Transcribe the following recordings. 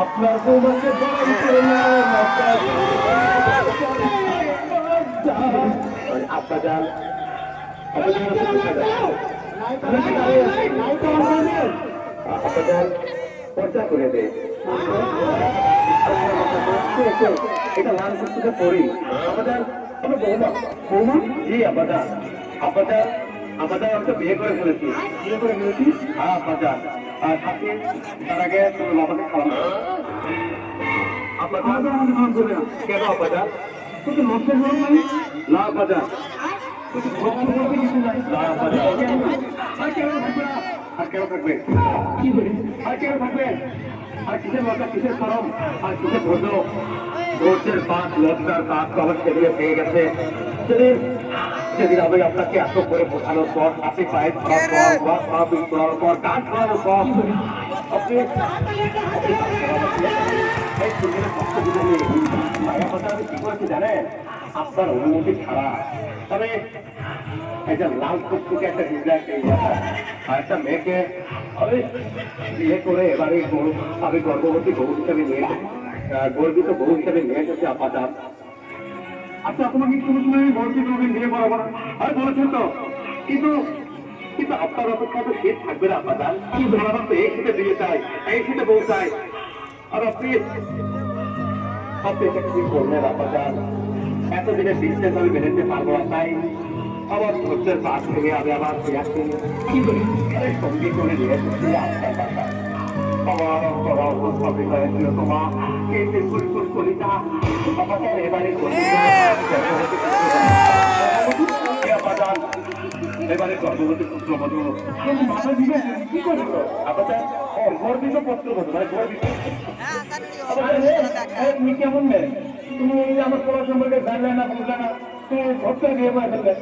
আপনার বৌমাকে আব্বা যান পর্দা করে দে এটা লাল পুস্তকে পড়ি আমাদের বৌমা বৌমা জি আব্বাজান আব্বাজান আমাদের একটা বিয়ে করে ফেলেছি হ্যাঁ আব্বাজান আর সাথে তার আগে তোমার বাবাকে খাওয়ানো কেন আব্বাজান তুই মশলা না আব্বাজান আর কেন থাকবে কি বলি আর কেন থাকবে আর কিসের মজা কিসের করম আর কিসের ধৈর্য ধৈর্যের পাঁচ লজ্জার কাজ আমার সেদিকে পেয়ে গেছে সেদিন আমি আপনাকে এত করে বোঝানোর পর হাতে পায়ে করার পর গান করানোর পর আপনি কি করেছি জানেন আপনার অনুমতি ছাড়া তবে একটা লাল টুকটুকে একটা আর একটা মেয়েকে আমি বিয়ে করে এবারে আমি গর্ভবতী বউ হিসাবে নিয়ে গর্বিত বউ হিসাবে নিয়ে এসেছি আপাতত আচ্ছা তোমাকে কোনো সময় গর্বিত বিয়ে করাবো না আর বলেছেন তো কিন্তু কিন্তু আপনার অপেক্ষা তো শেষ থাকবে না আপাতত কি বললাম তো এই সাথে বিয়ে চাই এই সাথে বউ চাই আর আপনি এটা কি করলেন আপাতত এতদিনের ডিস্টেন্স আমি মেনে নিতে পারবো না তাই আবার ধৈর্যের পাশ থেকে আমি আবার সঙ্গী করে নিয়ে এসেছি আপনার বাসায় আমার অবস্থাপি হয়েছিল তোমা কলিতা আমাকে এবারে এবারে গর্ভবতী পুত্রবধূ কি করবো আপনার গর্বিত পুত্রবধূ মানে গর্বিত তুমি কেমন নেই তুমি আমার পড়া সম্পর্কে জানলে না বুঝলে না তুমি ভক্ত বিয়ে করে ফেলবে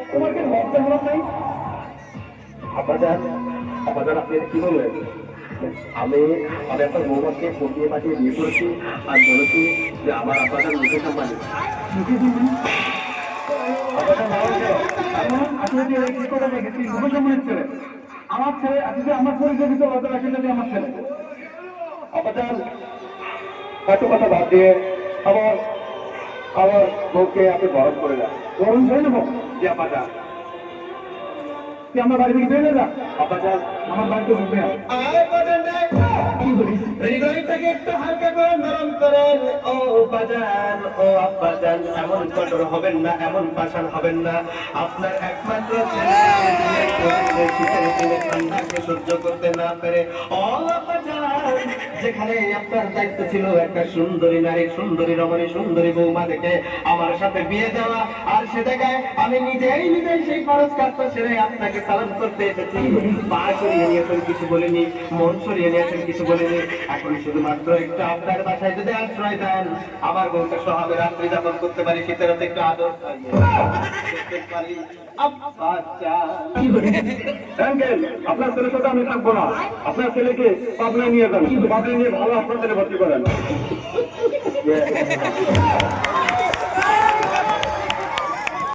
তোমার কি ভক্ত মনে নাই আপাদার আপনি কি বলবেন আমি আপনার বৌমাকে পটিয়ে পাঠিয়ে বিয়ে করেছি আর বলেছি যে আমার আপনাদের মুখে সম্মানিত আমার ছেলে আজকে আমার পরিচয় দিতে লজ্জা রাখেন যদি আমার ছেলে আপাদার এত কথা বাদ দিয়ে আমার বউকে আপনি গরম করে দেন গরম করে নেবো যে আপাদার তুই আমার বাড়ি থেকে বেরিয়ে যা আপাদার আমার বাড়িতে ঢুকবে হৃদয়টাকে একটু হালকা করে নরম করেন ও বাজান ও আব্বাজান এমন কঠোর হবেন না এমন পাষাণ হবেন না আপনার একমাত্র ছেলে ঠান্ডাকে সহ্য করতে না পেরে ও আব্বাজান যেখানে আপনার দায়িত্ব ছিল একটা সুন্দরী নারী সুন্দরী রমণী সুন্দরী বৌমা দেখে আমার সাথে বিয়ে দেওয়া আর সে জায়গায় আমি নিজেই সেই খরচ কাজটা সেরে আপনাকে সালাম করতে এসেছি পা সরিয়ে নিয়েছেন কিছু বলিনি মন সরিয়ে নিয়েছেন কিছু বলিনি এখন শুধুমাত্র একটু আপনার বাসায় যদি আশ্রয় দেন আমার বউকে সহাবে রাত্রি যাপন করতে পারি শীতের রাতে একটু আদর পারি আপনার ছেলের সাথে আমি থাকবো না আপনার ছেলেকে পাবনা নিয়ে যান পাবনা নিয়ে ভালো আপনার ছেলে ভর্তি করেন